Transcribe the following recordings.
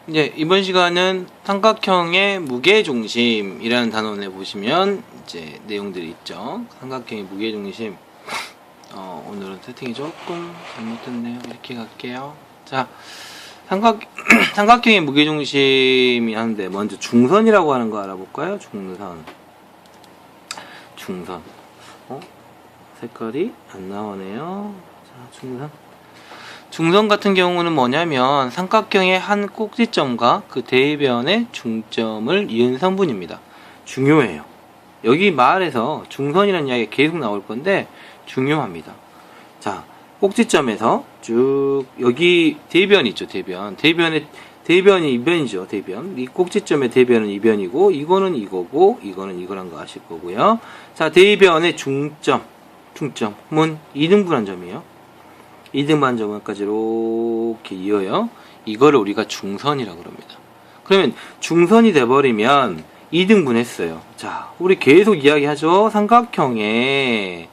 이제 이번 시간은 삼각형의 무게중심이라는 단원에 보시면 이제 내용들이 있죠. 삼각형의 무게중심. 오늘은 세팅이 조금 잘못됐네요. 이렇게 갈게요. 자, 삼각형의 무게중심이 하는데 먼저 중선이라고 하는 거 알아볼까요? 중선. 색깔이 안 나오네요. 자, 중선 같은 경우는 뭐냐면 삼각형의 한 꼭지점과 그 대변의 중점을 이은 성분입니다. 중요해요. 여기 말에서 중선이라는 이야기가 계속 나올 건데 중요합니다. 자, 꼭지점에서 쭉 여기 대변 있죠. 대변이 이변이죠. 대변. 이 꼭지점의 대변은 이변이고 이거는 이거고 이거는 이거란 거 아실 거고요. 자, 대변의 중점은 2등분한 점이에요. 2등분한 점까지 이렇게 이어요. 이거를 우리가 중선이라고 그럽니다. 그러면 중선이 돼버리면 2등분 했어요. 자, 우리 계속 이야기하죠. 삼각형에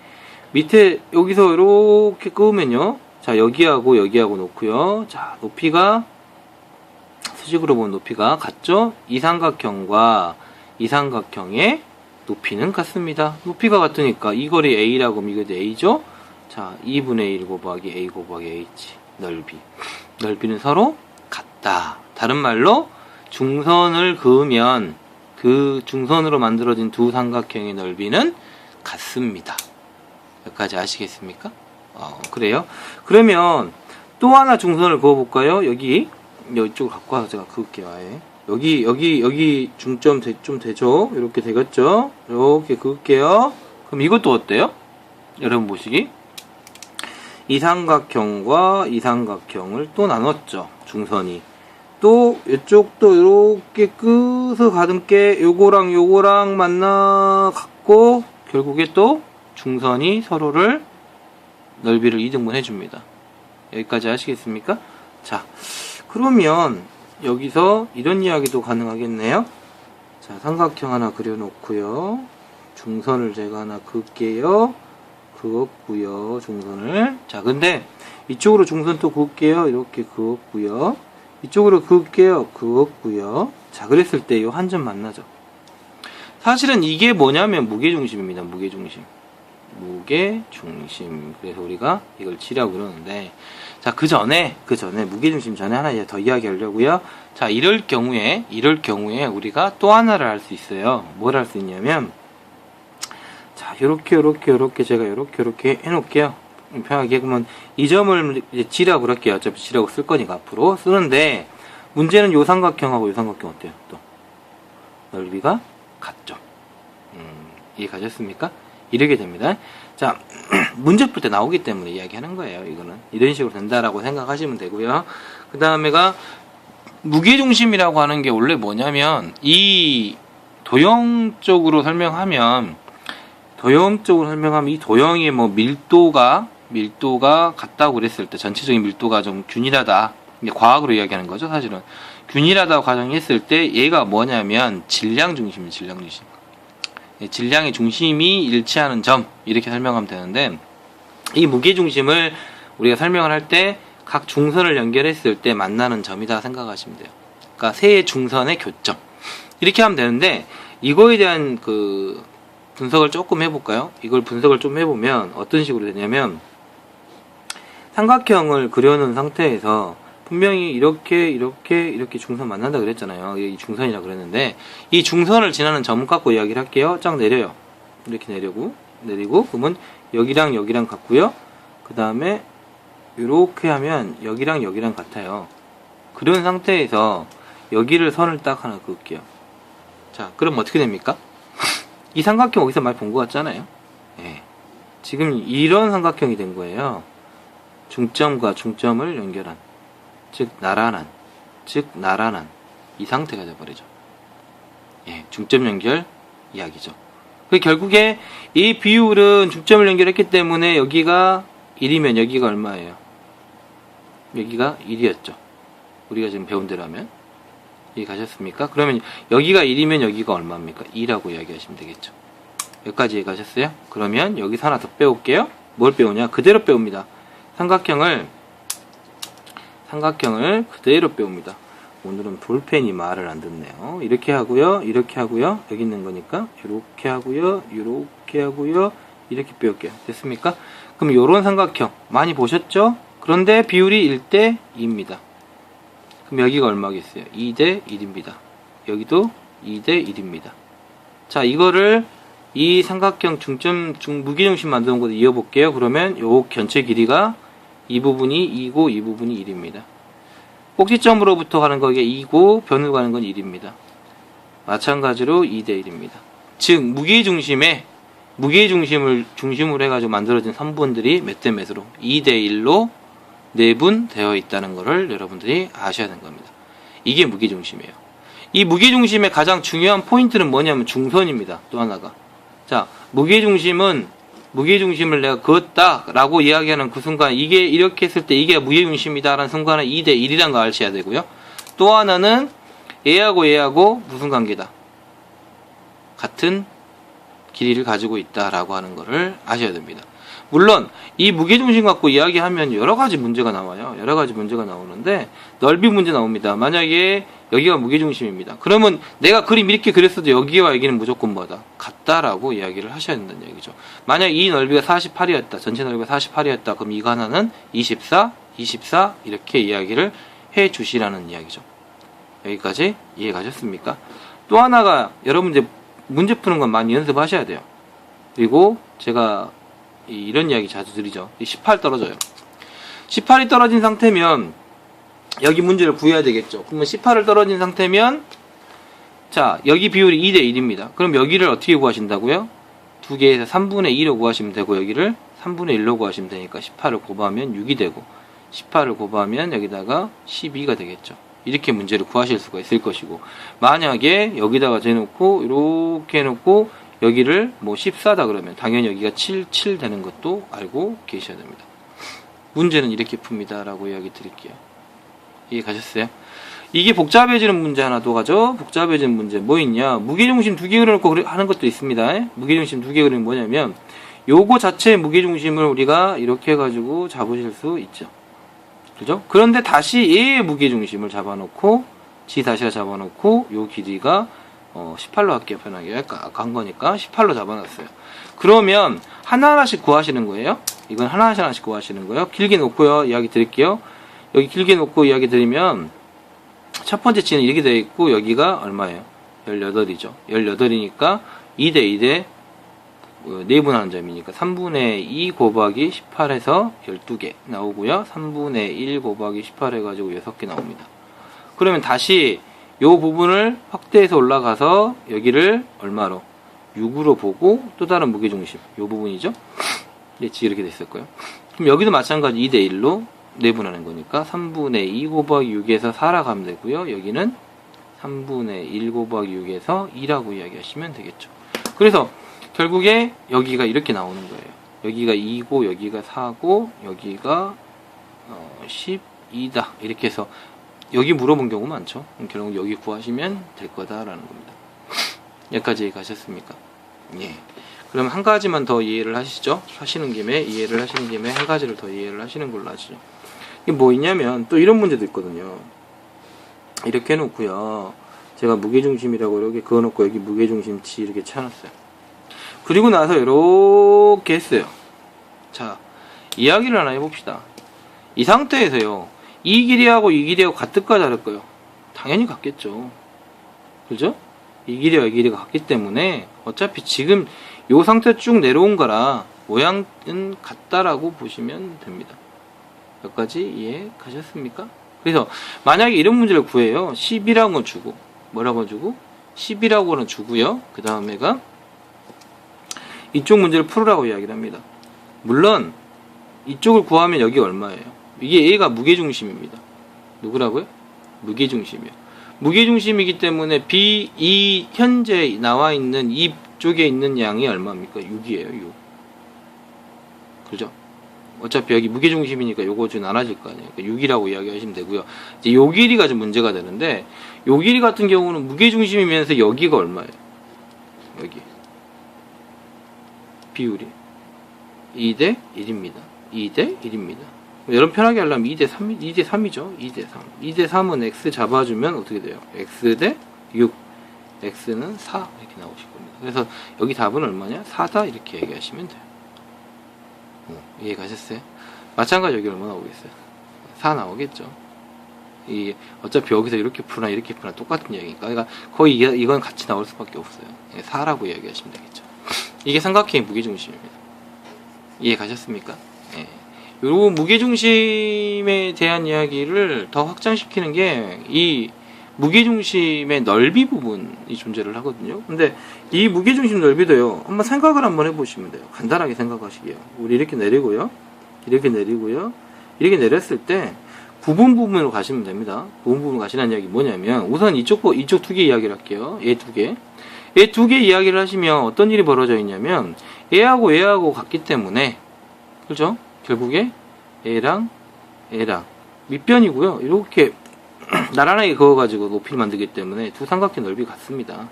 밑에 여기서 이렇게 끄면요. 자, 여기하고 놓고요. 자, 높이가 수직으로 보면 높이가 같죠? 이 삼각형과 이 삼각형의 높이는 같습니다. 높이가 같으니까 이 거리 A라고 하면 이게 A죠? 자, 2분의 1 곱하기 A 곱하기 H 넓이는 서로 같다. 다른 말로 중선을 그으면 그 중선으로 만들어진 두 삼각형의 넓이는 같습니다. 여기까지 아시겠습니까? 그래요? 그러면 또 하나 중선을 그어볼까요? 이쪽으로 갖고 와서 제가 그을게요. 아예. 여기 중점 좀 되죠? 이렇게 되겠죠? 이렇게 그을게요. 그럼 이것도 어때요? 여러분 보시기. 이 삼각형과 이 삼각형을 또 나눴죠. 중선이. 또 이쪽도 이렇게 끄서 가듬게 요거랑 만나 갖고 결국에 또 중선이 서로를 넓이를 2등분 해줍니다. 여기까지 아시겠습니까? 자, 그러면 여기서 이런 이야기도 가능하겠네요. 자, 삼각형 하나 그려놓고요. 중선을 제가 하나 그을게요. 그었고요. 중선을. 자, 근데 이쪽으로 중선 또 그을게요. 이렇게 그었고요. 이쪽으로 그을게요. 그었고요. 자, 그랬을 때 이 한 점 만나죠. 사실은 이게 뭐냐면 무게중심입니다. 무게중심. 그래서 우리가 이걸 G라고 그러는데, 자, 그 전에 무게중심 전에 하나 더 이야기하려고요. 자, 이럴 경우에 우리가 또 하나를 할 수 있어요. 뭘 할 수 있냐면, 자, 요렇게 제가 요렇게 해놓을게요. 편하게. 그러면 이 점을 이제 G라고 그럴게요. 어차피 G라고 쓸 거니까 앞으로 쓰는데, 문제는 요 삼각형하고 요 삼각형 어때요? 또 넓이가 같죠. 이해 가셨습니까? 이렇게 됩니다. 자, 문제 풀 때 나오기 때문에 이야기하는 거예요. 이거는 이런 식으로 된다라고 생각하시면 되고요. 그 다음에가 무게중심이라고 하는 게 원래 뭐냐면, 이 도형적으로 설명하면 이 도형의 뭐 밀도가 같다고 그랬을 때, 전체적인 밀도가 좀 균일하다. 과학으로 이야기하는 거죠. 사실은 균일하다고 가정했을 때 얘가 뭐냐면 질량 중심이에요. 질량의 중심이 일치하는 점, 이렇게 설명하면 되는데, 이 무게중심을 우리가 설명을 할 때 각 중선을 연결했을 때 만나는 점이다 생각하시면 돼요. 그러니까 세 중선의 교점, 이렇게 하면 되는데, 이거에 대한 그 분석을 조금 해볼까요? 이걸 분석을 좀 해보면 어떤 식으로 되냐면, 삼각형을 그려놓은 상태에서 분명히 이렇게 중선 만난다 그랬잖아요. 이 중선이라 그랬는데, 이 중선을 지나는 점 갖고 이야기를 할게요. 쫙 내려요. 이렇게 내리고 그러면 여기랑 같고요. 그 다음에 이렇게 하면 여기랑 같아요. 그런 상태에서 여기를 선을 딱 하나 그을게요. 자, 그럼 어떻게 됩니까? 이 삼각형 어디서 많이 본 것 같잖아요. 예. 지금 이런 삼각형이 된 거예요. 중점과 중점을 연결한, 즉 나란한 이 상태가 돼버리죠. 예, 중점 연결 이야기죠. 그 결국에 이 비율은 중점을 연결했기 때문에 여기가 1이면 여기가 얼마예요? 여기가 1이었죠. 우리가 지금 배운 대로 하면. 이해 가셨습니까? 그러면 여기가 1이면 여기가 얼마입니까? 2라고 이야기하시면 되겠죠. 여기까지 이해 가셨어요? 그러면 여기서 하나 더 빼올게요. 뭘 빼오냐? 그대로 빼옵니다. 삼각형을 그대로 빼옵니다. 오늘은 볼펜이 말을 안 듣네요. 이렇게 하고요. 이렇게 하고요. 여기 있는 거니까 이렇게 하고요. 이렇게 하고요. 이렇게 빼올게요. 됐습니까? 그럼 요런 삼각형 많이 보셨죠? 그런데 비율이 1대 2입니다. 그럼 여기가 얼마겠어요? 2대 1입니다. 여기도 2대 1입니다. 자, 이거를 이 삼각형 무게중심 만드는 것도 이어볼게요. 그러면 요 견체 길이가 이 부분이 2고 이 부분이 1입니다. 꼭지점으로부터 가는 거기에 2고 변으로 가는 건 1입니다. 마찬가지로 2대 1입니다. 즉 무게중심을 중심으로 해가지고 만들어진 선분들이 몇 대 몇으로 2대 1로 내분 되어 있다는 것을 여러분들이 아셔야 되는 겁니다. 이게 무게중심이에요. 이 무게중심의 가장 중요한 포인트는 뭐냐면 중선입니다. 또 하나가. 자, 무게중심을 내가 그었다 라고 이야기하는 그 순간, 이게 이렇게 했을 때 이게 무게중심이다 라는 순간에 2대 1이란 거 아셔야 되고요. 또 하나는 얘하고 무슨 관계다? 같은 길이를 가지고 있다 라고 하는 것을 아셔야 됩니다. 물론 이 무게중심 갖고 이야기하면 여러가지 문제가 나와요. 여러가지 문제가 나오는데 넓이 문제 나옵니다. 만약에 여기가 무게중심입니다. 그러면 내가 그림 이렇게 그렸어도 여기와 여기는 무조건 뭐다? 같다라고 이야기를 하셔야 된다는 얘기죠. 만약 이 넓이가 48이었다. 전체 넓이가 48이었다. 그럼 이거 하나는 24 이렇게 이야기를 해 주시라는 이야기죠. 여기까지 이해 가셨습니까? 또 하나가 여러분 이제 문제 푸는 건 많이 연습하셔야 돼요. 그리고 제가 이런 이야기 자주 드리죠. 18 떨어져요. 18이 떨어진 상태면 여기 문제를 구해야 되겠죠. 그러면 18을 떨어진 상태면 자, 여기 비율이 2대 1입니다. 그럼 여기를 어떻게 구하신다고요? 두 개에서 3분의 2로 구하시면 되고 여기를 3분의 1로 구하시면 되니까 18을 곱하면 6이 되고 18을 곱하면 여기다가 12가 되겠죠. 이렇게 문제를 구하실 수가 있을 것이고, 만약에 여기다가 재놓고 이렇게 해놓고 여기를 뭐 14다 그러면 당연히 여기가 7 되는 것도 알고 계셔야 됩니다. 문제는 이렇게 풉니다 라고 이야기 드릴게요. 이해 가셨어요? 이게 복잡해지는 문제 하나 더 가죠. 복잡해지는 문제 뭐 있냐, 무게중심 두 개 그려놓고 하는 것도 있습니다. 무게중심 두 개 그리면 뭐냐면 요거 자체의 무게중심을 우리가 이렇게 해가지고 잡으실 수 있죠. 그죠? 그런데 다시 얘의 무게중심을 잡아놓고 G-가 잡아놓고 요 길이가 18로 할게요. 편하게 아까 간 거니까 18로 잡아놨어요. 그러면 하나하나씩 구하시는 거예요. 이건 하나하나씩 구하시는 거예요. 길게 놓고요. 이야기 드릴게요. 여기 길게 놓고 이야기 드리면 첫 번째 G는 이렇게 되어 있고 여기가 얼마예요? 18이죠. 18이니까 2대 2대 내분하는 점이니까 3분의 2 곱하기 18해서 12개 나오고요. 3분의 1 곱하기 18 해가지고 6개 나옵니다. 그러면 다시 요 부분을 확대해서 올라가서 여기를 얼마로? 6으로 보고 또 다른 무게중심 요 부분이죠. 이렇게 됐을 거예요. 그럼 여기도 마찬가지 2대 1로 내분하는 거니까 3분의 2 곱하기 6에서 4라 가면 되고요. 여기는 3분의 1 곱하기 6에서 2라고 이야기하시면 되겠죠. 그래서 결국에 여기가 이렇게 나오는 거예요. 여기가 2고 여기가 4고 여기가 12다 이렇게 해서 여기 물어본 경우 많죠. 결국 여기 구하시면 될 거다라는 겁니다. 여기까지 가셨습니까? 예. 그럼 한 가지만 더 이해를 하시죠. 이해를 하시는 김에 한 가지를 더 이해를 하시는 걸로 하시죠. 이게 뭐 있냐면 또 이런 문제도 있거든요. 이렇게 해놓고요. 제가 무게중심이라고 이렇게 그어놓고 여기 무게중심치 이렇게 쳐놨어요. 그리고 나서 이렇게 했어요. 자, 이야기를 하나 해봅시다. 이 상태에서요. 이 길이하고 이 길이하고 같을까 다를까요? 당연히 같겠죠. 그죠? 이 길이와 이 길이가 같기 때문에 어차피 지금 이 상태 쭉 내려온 거라 모양은 같다라고 보시면 됩니다. 여기까지 이해 가셨습니까? 그래서 만약에 이런 문제를 구해요. 10이라고 주고 뭐라고 주고 10이라고는 주고요. 그 다음에가 이쪽 문제를 풀으라고 이야기를 합니다. 물론 이쪽을 구하면 여기 얼마예요? 이게 A가 무게중심입니다. 누구라고요? 무게중심이요. 무게중심이기 때문에 이 현재 나와 있는 이쪽에 있는 양이 얼마입니까? 6이에요. 6. 그죠? 어차피 여기 무게중심이니까 요거 좀 나눠질 거 아니에요. 그러니까 6이라고 이야기하시면 되고요. 이제 요 길이가 좀 문제가 되는데 요 길이 같은 경우는 무게중심이면서 여기가 얼마예요? 여기 비율이 2대 1입니다. 2대 1입니다. 여러분 편하게 하려면 2대 3이죠. 2대 3. 2대 3은 x 잡아주면 어떻게 돼요? x 대 6. x는 4 이렇게 나오실 겁니다. 그래서 여기 답은 얼마냐? 4다 이렇게 얘기하시면 돼요. 이해 가셨어요? 마찬가지 여기 얼마 나오겠어요? 4 나오겠죠. 어차피 여기서 이렇게 푸나 이렇게 푸나 똑같은 이야기니까. 그러니까 거의 이건 같이 나올 수밖에 없어요. 4라고 이야기하시면 되겠죠. 이게 삼각형의 무게중심입니다. 이해 가셨습니까? 예. 요 무게중심에 대한 이야기를 더 확장시키는 게 이 무게중심의 넓이 부분이 존재를 하거든요. 근데 이 무게중심 넓이도요, 한번 생각을 한번 해보시면 돼요. 간단하게 생각하시게요. 우리 이렇게 내리고요, 이렇게 내리고요, 이렇게 내렸을 때 부분으로 가시면 됩니다. 부분 가시라는 이야기 뭐냐면, 우선 이쪽 두 개 이야기를 할게요. 얘 두 개. 얘 두 개 이야기를 하시면 어떤 일이 벌어져 있냐면, 얘하고 같기 때문에, 그죠? 결국에 얘랑 밑변이고요. 이렇게 나란하게 그어가지고 높이를 만들기 때문에 두 삼각형 넓이 같습니다.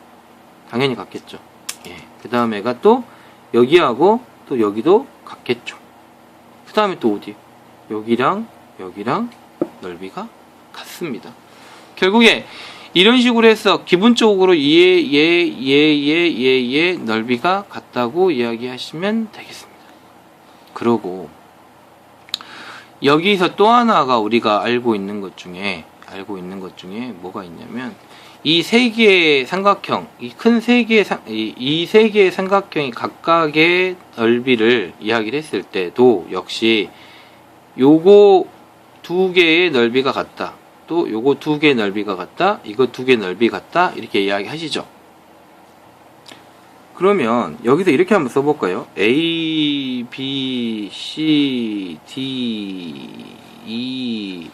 당연히 같겠죠. 예. 그 다음에 얘가 또 여기하고 또 여기도 같겠죠. 그 다음에 또 어디? 여기랑 넓이가 같습니다. 결국에 이런 식으로 해서 기본적으로 얘 넓이가 같다고 이야기하시면 되겠습니다. 그러고 여기서 또 하나가 우리가 알고 있는 것 중에 뭐가 있냐면, 이 세 개의 삼각형, 이 세 개의 삼각형이 각각의 넓이를 이야기를 했을 때도 역시 요거 두 개의 넓이가 같다, 또 요거 두 개의 넓이가 같다, 이거 두 개의 넓이 같다, 이렇게 이야기 하시죠. 그러면 여기서 이렇게 한번 써볼까요? A, B, C, D, E,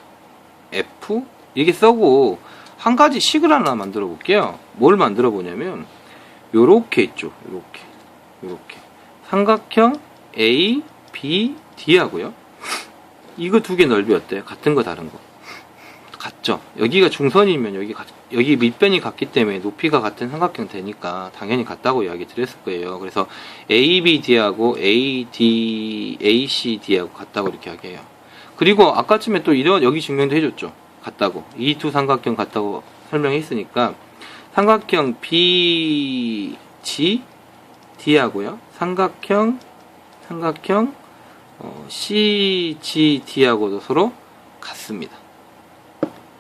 F 이렇게 써고 한 가지 식을 하나 만들어 볼게요. 뭘 만들어 보냐면 요렇게 있죠. 요렇게 삼각형 A, B, D 하고요. 이거 두 개 넓이 어때요? 같은 거 다른 거? 같죠. 여기가 중선이면 여기 밑변이 같기 때문에 높이가 같은 삼각형 되니까 당연히 같다고 이야기 드렸을 거예요. 그래서 ABD하고 ACD하고 같다고 이렇게 하게요. 그리고 아까쯤에 또 이런 여기 증명도 해줬죠. 같다고. 이 두 삼각형 같다고 설명했으니까 삼각형 BGD하고요. 삼각형 CGD하고도 서로 같습니다.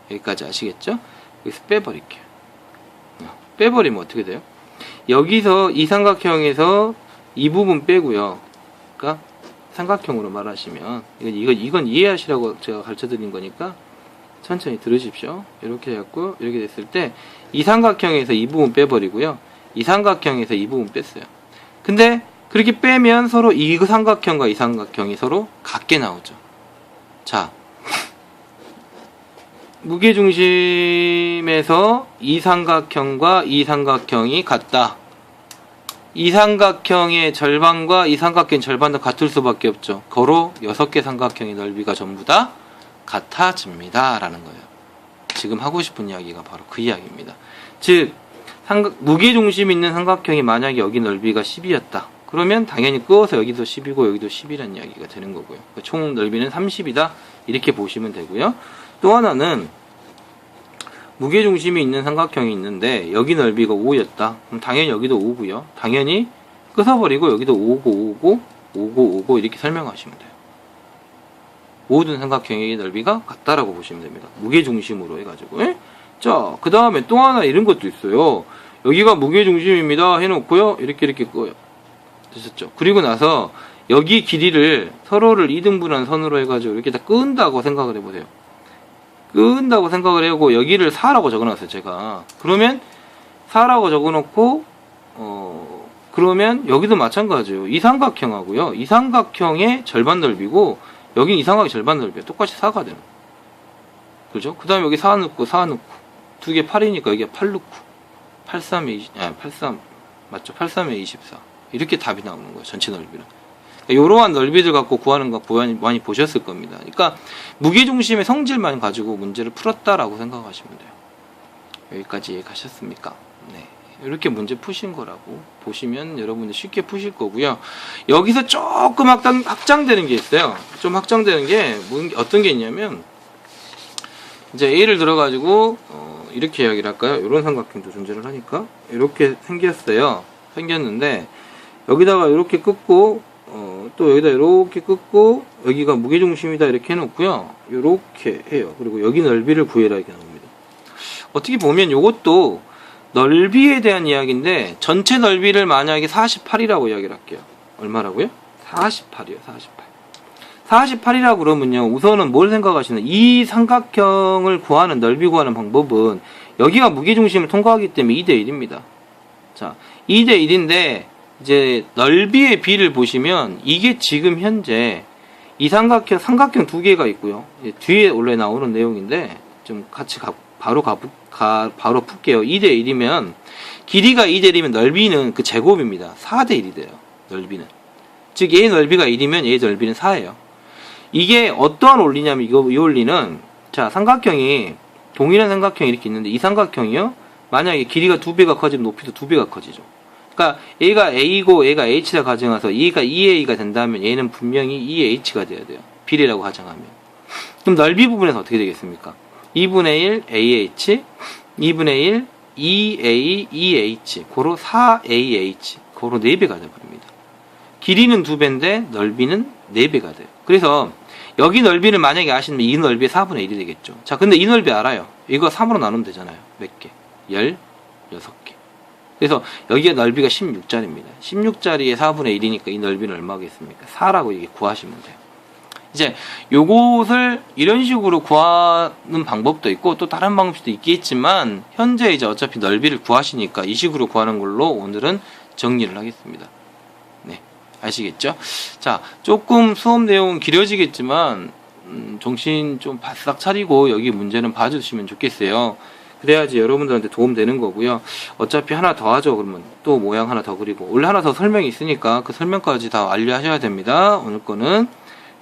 여기까지 아시겠죠? 여기서 빼버릴게요. 빼버리면 어떻게 돼요? 여기서 이 삼각형에서 이 부분 빼고요. 그러니까 삼각형으로 말하시면 이건 이해하시라고 제가 가르쳐 드린 거니까 천천히 들으십시오. 이렇게 해갖고 이렇게 됐을 때 이 삼각형에서 이 부분 빼버리고요. 이 삼각형에서 이 부분 뺐어요. 근데 그렇게 빼면 서로 이 삼각형과 이 삼각형이 서로 같게 나오죠. 자, 무게중심에서 이 삼각형과 이 삼각형이 같다. 이 삼각형의 절반과 이 삼각형의 절반도 같을 수밖에 없죠. 거로 6개 삼각형의 넓이가 전부 다 같아집니다. 라는 거예요. 지금 하고 싶은 이야기가 바로 그 이야기입니다. 즉, 무게중심 있는 삼각형이 만약에 여기 넓이가 10이었다. 그러면 당연히 끄어서 여기도 10이고 여기도 10이라는 이야기가 되는 거고요. 총 넓이는 30이다. 이렇게 보시면 되고요. 또 하나는 무게중심이 있는 삼각형이 있는데 여기 넓이가 5였다. 그럼 당연히 여기도 5고요. 당연히 끄서버리고 여기도 5고 이렇게 설명하시면 돼요. 모든 삼각형의 넓이가 같다라고 보시면 됩니다. 무게중심으로 해가지고. 자, 그 다음에 또 하나 이런 것도 있어요. 여기가 무게중심입니다 해놓고요. 이렇게 끄어요. 되셨죠? 그리고 나서 여기 길이를 서로를 2등분한 선으로 해가지고 이렇게 다 끈다고 생각을 해보세요. 끈다고 생각을 하고 여기를 4라고 적어놨어요. 제가. 그러면 4라고 적어놓고 그러면 여기도 마찬가지예요. 이 삼각형하고요. 이 삼각형의 절반 넓이고 여긴 이 삼각형의 절반 넓이에요. 똑같이 4가 되는 거예요. 그죠? 그 다음에 여기 4 넣고 두 개 8이니까 여기가 8 넣고 83 맞죠? 83에 24 이렇게 답이 나오는 거예요. 전체 넓이는. 이러한 넓이들 갖고 구하는 거 많이 보셨을 겁니다. 그러니까 무게중심의 성질만 가지고 문제를 풀었다라고 생각하시면 돼요. 여기까지 가셨습니까? 네. 이렇게 문제 푸신 거라고 보시면 여러분들 쉽게 푸실 거고요. 여기서 조금 확장되는 게 있어요. 좀 확장되는 게 어떤 게 있냐면, 이제 예를 들어가지고 이렇게 이야기를 할까요? 이런 삼각형도 존재를 하니까 이렇게 생겼어요. 생겼는데 여기다가 이렇게 끊고 또 여기다 이렇게 끊고 여기가 무게중심이다 이렇게 해놓고요. 이렇게 해요. 그리고 여기 넓이를 구해라 이렇게 나옵니다. 어떻게 보면 이것도 넓이에 대한 이야기인데, 전체 넓이를 만약에 48이라고 이야기를 할게요. 얼마라고요? 48이요. 48이라고 그러면요, 우선은 뭘 생각하시는, 이 삼각형을 구하는, 넓이 구하는 방법은 여기가 무게중심을 통과하기 때문에 2대1입니다. 자, 2대1인데 이제 넓이의 비를 보시면 이게 지금 현재 이 삼각형 두 개가 있고요. 뒤에 원래 나오는 내용인데 좀 같이 바로 풀게요. 2대1이면 길이가 2대1이면 넓이는 그 제곱입니다. 4대1이 돼요. 넓이는. 즉 얘의 넓이가 1이면 얘의 넓이는 4예요. 이게 어떠한 원리냐면 이 원리는, 자, 삼각형이 동일한 삼각형이 이렇게 있는데 이 삼각형이요, 만약에 길이가 2배가 커지면 높이도 2배가 커지죠. 그러니까 얘가 A고 얘가 H라 가정해서 얘가 2A가 된다면 얘는 분명히 2H가 돼야 돼요. 비례라고 가정하면. 그럼 넓이 부분에서 어떻게 되겠습니까? 2분의 1 AH, 2분의 1 2A, 2H, 고로 4AH, 고로 4배가 되어버립니다. 길이는 2배인데 넓이는 4배가 돼요. 그래서 여기 넓이를 만약에 아시면 이 넓이의 4분의 1이 되겠죠. 자, 근데 이 넓이 알아요. 이거 3으로 나누면 되잖아요. 몇 개? 16개. 그래서 여기가 넓이가 16짜리입니다. 16짜리의 4분의 1이니까 이 넓이는 얼마겠습니까? 4라고 이게 구하시면 돼요. 이제 요것을 이런 식으로 구하는 방법도 있고 또 다른 방법도 있겠지만, 현재 이제 어차피 넓이를 구하시니까 이 식으로 구하는 걸로 오늘은 정리를 하겠습니다. 네, 아시겠죠? 자, 조금 수업 내용은 길어지겠지만 정신 좀 바싹 차리고 여기 문제는 봐주시면 좋겠어요. 그래야지 여러분들한테 도움되는 거고요. 어차피 하나 더 하죠. 그러면 또 모양 하나 더 그리고 원래 하나 더 설명이 있으니까 그 설명까지 다 완료하셔야 됩니다. 오늘 거는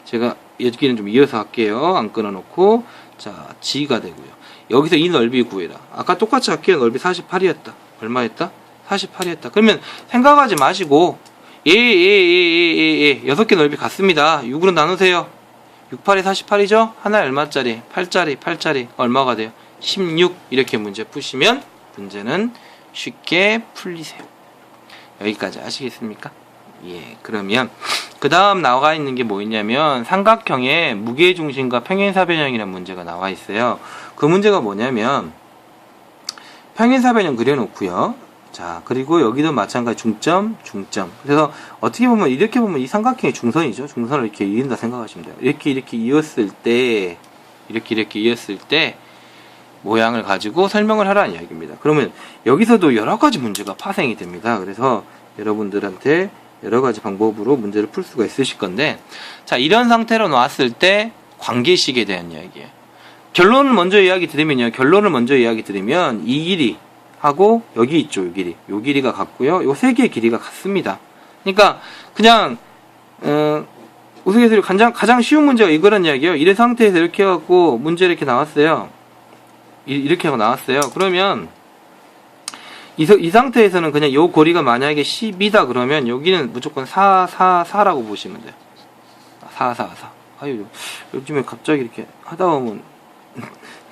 제가 여기는 좀 이어서 할게요. 안 끊어놓고. 자, G가 되고요. 여기서 이 넓이 구해라. 아까 똑같이 할게요. 넓이 48이었다. 얼마였다? 48이었다. 그러면 생각하지 마시고 6개 넓이 같습니다. 6으로 나누세요. 6, 8이 48이죠? 하나에 얼마짜리? 8짜리 얼마가 돼요? 16. 이렇게 문제 푸시면 문제는 쉽게 풀리세요. 여기까지 아시겠습니까? 예, 그러면 그 다음 나와 있는 게 뭐 있냐면 삼각형의 무게중심과 평행사변형이라는 문제가 나와 있어요. 그 문제가 뭐냐면 평행사변형 그려놓고요. 자, 그리고 여기도 마찬가지 중점. 그래서 어떻게 보면 이렇게 보면 이 삼각형의 중선이죠. 중선을 이렇게 이은다 생각하시면 돼요. 이렇게 이었을 때 이렇게 이었을 때 모양을 가지고 설명을 하라는 이야기입니다. 그러면 여기서도 여러 가지 문제가 파생이 됩니다. 그래서 여러분들한테 여러 가지 방법으로 문제를 풀 수가 있으실 건데, 자, 이런 상태로 놨을 때 관계식에 대한 이야기예요. 결론을 먼저 이야기 드리면 이 길이 하고 여기 있죠. 요 길이가 같고요. 요 세 개의 길이가 같습니다. 그러니까 그냥 우스갯소리로 가장 쉬운 문제가 이거란 이야기예요. 이런 상태에서 이렇게 해갖고 문제 이렇게 나왔어요. 이렇게 하고 나왔어요. 그러면 이 상태에서는 그냥 요 거리가 만약에 10이다 그러면 여기는 무조건 4라고 보시면 돼요. 4. 아유, 요즘에 갑자기 이렇게 하다 보면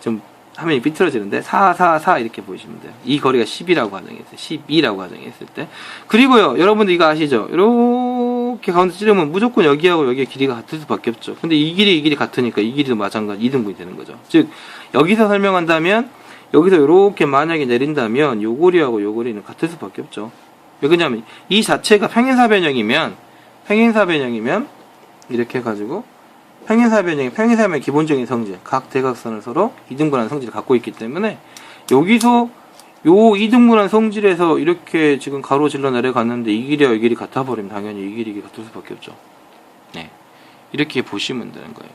좀 화면이 비틀어지는데 4 이렇게 보시면 돼요. 이 거리가 10이라고 가정했어요. 12라고 가정했을 때. 그리고요, 여러분들 이거 아시죠? 이렇게 가운데 찌르면 무조건 여기하고 여기의 길이가 같을 수밖에 없죠. 근데 이 길이 같으니까 이 길이도 마찬가지 2등분이 되는 거죠. 즉 여기서 설명한다면 여기서 이렇게 만약에 내린다면 요 거리하고 요 거리는 같을 수밖에 없죠. 왜냐면 이 자체가 평행사변형이면 이렇게 해가지고 평행사변형의 기본적인 성질, 각 대각선을 서로 이등분한 성질을 갖고 있기 때문에 여기서 요 이등분한 성질에서 이렇게 지금 가로질러 내려갔는데 이 길이와 이 길이 같아 버리면 당연히 이 길이 같을 수밖에 없죠. 네, 이렇게 보시면 되는 거예요.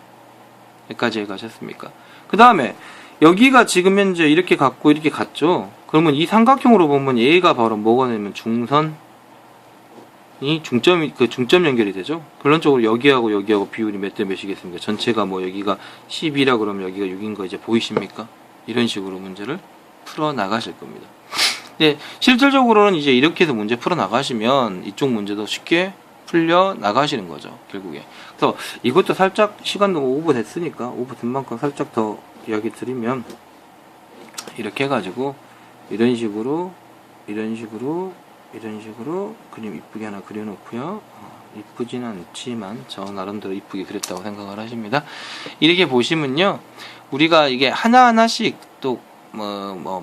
여기까지 가셨습니까? 그 다음에 여기가 지금 현재 이렇게 같고 이렇게 같죠. 그러면 이 삼각형으로 보면 얘가 바로 뭐가 되면 중점 연결이 되죠. 결론적으로 여기하고 비율이 몇 대 몇이겠습니까? 전체가 뭐 여기가 12라 그러면 여기가 6인 거 이제 보이십니까? 이런 식으로 문제를 풀어 나가실 겁니다. 근데 실질적으로는 이제 이렇게 해서 문제 풀어 나가시면 이쪽 문제도 쉽게 풀려 나가시는 거죠, 결국에. 그래서 이것도 살짝 시간도 오버 됐으니까 오버 된 만큼 살짝 더 이야기 드리면, 이렇게 해가지고 이런 식으로 그림 이쁘게 하나 그려놓고요. 이쁘진 않지만 저 나름대로 이쁘게 그렸다고 생각을 하십니다. 이렇게 보시면요, 우리가 이게 하나하나씩 또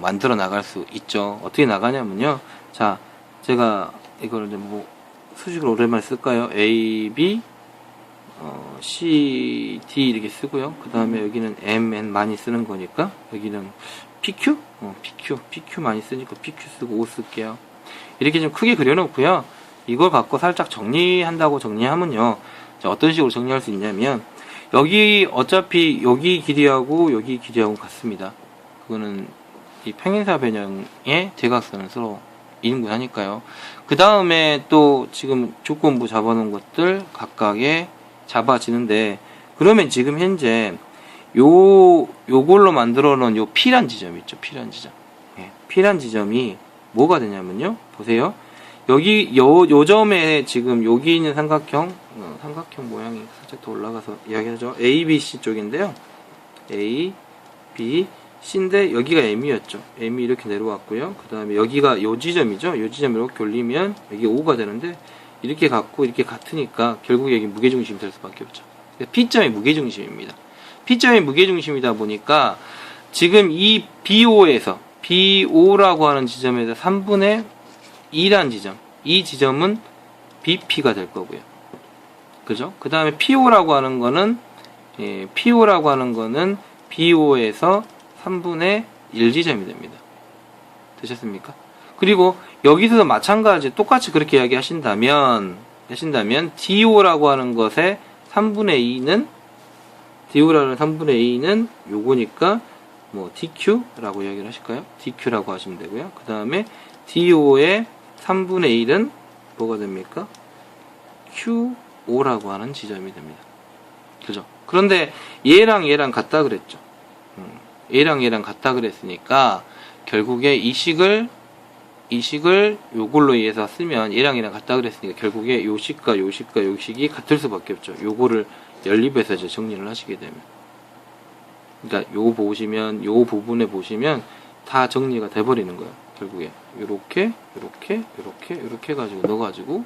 만들어 나갈 수 있죠. 어떻게 나가냐면요, 자, 제가 이거를 이제 뭐 수식을 오랜만에 쓸까요? A, B, C, D 이렇게 쓰고요. 그 다음에 여기는 M, N 많이 쓰는 거니까 여기는 PQ? PQ 많이 쓰니까 PQ 쓰고 O 쓸게요. 이렇게 좀 크게 그려놓고요. 이걸 갖고 살짝 정리한다고 정리하면요, 자, 어떤 식으로 정리할 수 있냐면, 여기 어차피 여기 길이하고 여기 길이하고 같습니다. 그거는 이 평행사 변형의 대각선을 서로 인분하니까요. 그 다음에 또 지금 조건부 잡아놓은 것들 각각에 잡아지는데, 그러면 지금 현재 요걸로 만들어 놓은 요 P란 지점 있죠. P란 지점. 예, P란 지점이 뭐가 되냐면요, 보세요. 여기 요 점에 지금 여기 있는 삼각형 모양이 살짝 더 올라가서 이야기하죠. A, B, C 쪽인데요. A, B, C인데 여기가 M이었죠. M이 이렇게 내려왔고요. 그 다음에 여기가 요 지점이죠. 요 지점 이렇게 올리면 여기 O가 되는데, 이렇게 갖고 이렇게 같으니까 결국 여기 무게중심이 될 수밖에 없죠. P점이 무게중심입니다. P점이 무게중심이다 보니까 지금 이 BO라고 하는 지점에서 3분의 2란 지점, 이 지점은 BP가 될 거고요. 그죠? 그 다음에 PO라고 하는 거는 BO에서 3분의 1 지점이 됩니다. 되셨습니까? 그리고 여기서도 마찬가지 똑같이 그렇게 이야기하신다면 DO라고 하는 것의 3분의 2는 요거니까 뭐 DQ라고 이야기를 하실까요? DQ라고 하시면 되고요. 그 다음에 DO의 3분의 1은 뭐가 됩니까? QO라고 하는 지점이 됩니다. 그죠? 그런데 얘랑 같다 그랬죠. 얘랑 같다 그랬으니까 결국에 이 식을 요걸로 의해서 쓰면, 얘랑 같다 그랬으니까 결국에 요 식과 요 식이 같을 수밖에 없죠. 요거를 연립해서 이제 정리를 하시게 되면. 그러니까 요 부분에 보시면 다 정리가 돼버리는 거예요. 결국에 요렇게 해가지고 넣어가지고,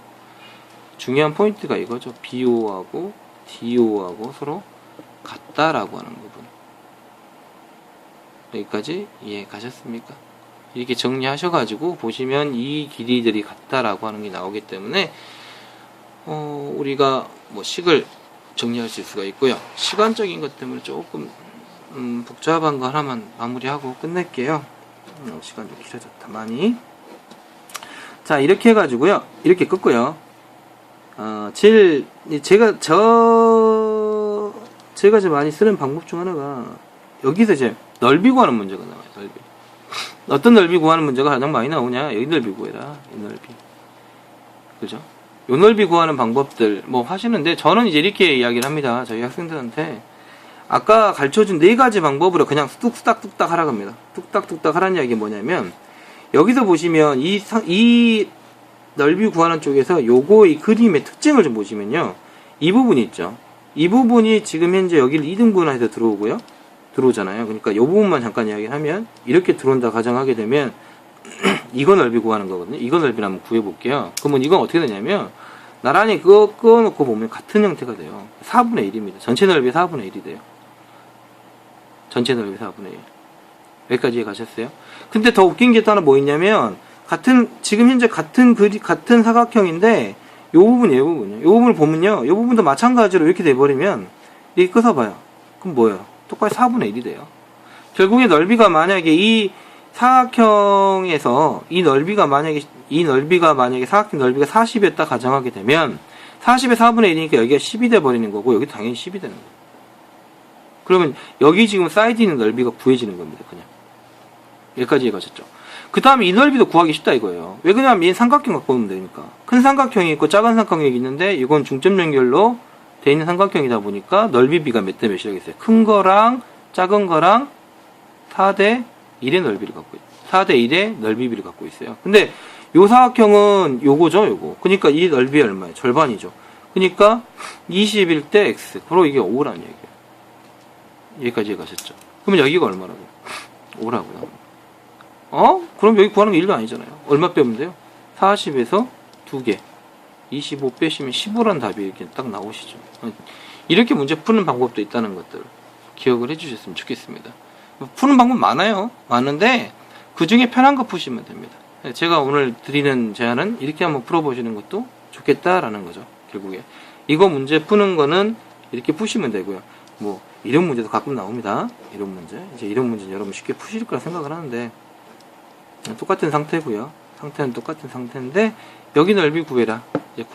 중요한 포인트가 이거죠. BO하고 DO하고 서로 같다라고 하는 부분. 여기까지 이해 가셨습니까? 이렇게 정리하셔가지고 보시면 이 길이들이 같다라고 하는 게 나오기 때문에 우리가 뭐 식을 정리할 수 있을 수가 있고요. 시간적인 것 때문에 조금 복잡한 거 하나만 마무리하고 끝낼게요. 시간 좀 길어졌다 많이. 자, 이렇게 해가지고요, 이렇게 끊고요. 제가 좀 많이 쓰는 방법 중 하나가, 여기서 이제 넓이 구하는 문제가 나와요. 넓이. 어떤 넓이 구하는 문제가 가장 많이 나오냐? 여기 넓이 구해라. 이 넓이. 그죠? 요 넓이 구하는 방법들 뭐 하시는데, 저는 이제 이렇게 이야기를 합니다. 저희 학생들한테 아까 가르쳐준 4가지 방법으로 그냥 뚝딱뚝딱 하라고 합니다. 뚝딱뚝딱 하라는 이야기 뭐냐면, 여기서 보시면 이 넓이 구하는 쪽에서 요거의 그림의 특징을 좀 보시면요, 이 부분이 있죠. 이 부분이 지금 현재 여기를 2등분해서 들어오잖아요. 그러니까 요 부분만 잠깐 이야기를 하면, 이렇게 들어온다 가정하게 되면 이거 넓이 구하는 거거든요. 이거 넓이를 한번 구해볼게요. 그러면 이건 어떻게 되냐면, 나란히 그거 끄어놓고 보면 같은 형태가 돼요. 4분의 1입니다. 전체 넓이 4분의 1이 돼요. 전체 넓이 4분의 1. 여기까지 이해 가셨어요? 근데 더 웃긴 게 또 하나 뭐 있냐면, 지금 현재 같은 사각형인데, 요 부분을 보면요, 요 부분도 마찬가지로 이렇게 돼버리면, 이렇게 꺼서봐요. 그럼 뭐예요? 똑같이 4분의 1이 돼요. 결국에 넓이가 만약에 이 사각형에서 이 넓이가 만약에 사각형 넓이가 40이었다 가정하게 되면, 40의 4분의 1이니까 여기가 10이 돼버리는 거고, 여기 당연히 10이 되는 거예요. 그러면 여기 지금 사이드 있는 넓이가 구해지는 겁니다. 그냥. 여기까지 이해가셨죠? 그 다음에 이 넓이도 구하기 쉽다 이거예요. 왜 그러냐면 얘는 삼각형 갖고 오면 되니까. 큰 삼각형이 있고 작은 삼각형이 있는데, 이건 중점 연결로 돼 있는 삼각형이다 보니까 넓이 비가 몇 대 몇이라고 했어요. 큰 거랑 작은 거랑 4대 1의 넓이를 갖고 있어요. 4대 1의 넓이비를 갖고 있어요. 근데 요 사각형은 요거죠, 요거. 그러니까 이 넓이 얼마예요? 절반이죠. 그러니까 20일 때 x. 바로 이게 5라는 얘기예요. 여기까지 가셨죠. 그러면 여기가 얼마라고요? 5라고요. 그럼 여기 구하는 게 1도 아니잖아요. 얼마 빼면 돼요? 40에서 2개. 25 빼시면 15라는 답이 이렇게 딱 나오시죠. 이렇게 문제 푸는 방법도 있다는 것들 기억을 해주셨으면 좋겠습니다. 푸는 방법 많아요. 많은데 그 중에 편한 거 푸시면 됩니다. 제가 오늘 드리는 제안은 이렇게 한번 풀어보시는 것도 좋겠다라는 거죠. 결국에 이거 문제 푸는 거는 이렇게 푸시면 되고요. 뭐 이런 문제도 가끔 나옵니다. 이런 문제. 이제 이런 문제는 여러분 쉽게 푸실 거라 생각을 하는데 똑같은 상태고요. 상태는 똑같은 상태인데 여기 넓이 구해라. 이제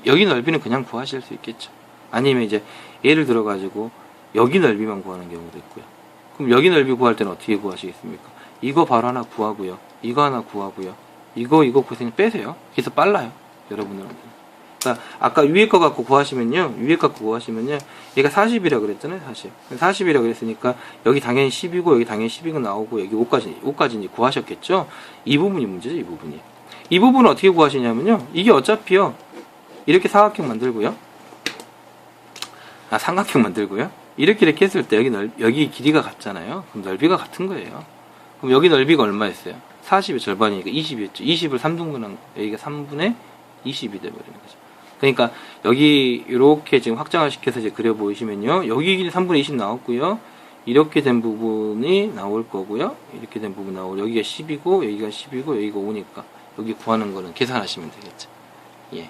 여기 넓이는 그냥 구하실 수 있겠죠. 아니면 이제 예를 들어 가지고 여기 넓이만 구하는 경우도 있고요. 그럼 여기 넓이 구할 때는 어떻게 구하시겠습니까? 이거 바로 하나 구하고요. 이거 하나 구하고요. 이거 구하시면 빼세요. 그래서 빨라요. 여러분들한테. 그러니까 아까 위에 거 갖고 구하시면요. 얘가 40이라 그랬잖아요. 40이라 그랬으니까 여기 당연히 10이고 여기 당연히 10이고 나오고 여기 5까지 이제 구하셨겠죠. 이 부분이 문제죠. 이 부분이. 이 부분은 어떻게 구하시냐면요. 이게 어차피요. 이렇게 사각형 만들고요. 삼각형 만들고요. 이렇게 했을 때 여기 길이가 같잖아요. 그럼 넓이가 같은 거예요. 그럼 여기 넓이가 얼마였어요? 40의 절반이니까 20이었죠. 20을 3등분한 거. 여기가 3분의 20이 돼버리는 거죠. 그러니까 여기 이렇게 지금 확장을 시켜서 이제 그려 보이시면요. 여기 길이 3분의 20 나왔고요. 이렇게 된 부분이 나올 거고요. 이렇게 된 부분 나오고 여기가 10이고 여기가 10이고 여기가 5니까 여기 구하는 거는 계산하시면 되겠죠. 예.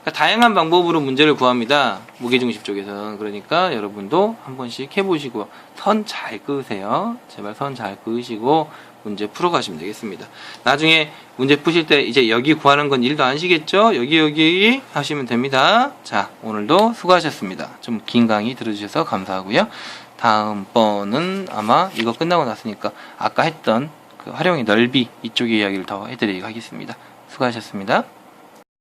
그러니까 다양한 방법으로 문제를 구합니다. 무게중심 쪽에서는. 그러니까 여러분도 한 번씩 해보시고 선 잘 그으세요. 제발 선 잘 그으시고 문제 풀어가시면 되겠습니다. 나중에 문제 푸실 때 이제 여기 구하는 건 1도 안 시겠죠? 여기 하시면 됩니다. 자, 오늘도 수고하셨습니다. 좀 긴 강의 들어주셔서 감사하고요. 다음번은 아마 이거 끝나고 났으니까 아까 했던 그 활용의 넓이 이쪽의 이야기를 더 해드리도록 하겠습니다. 수고하셨습니다.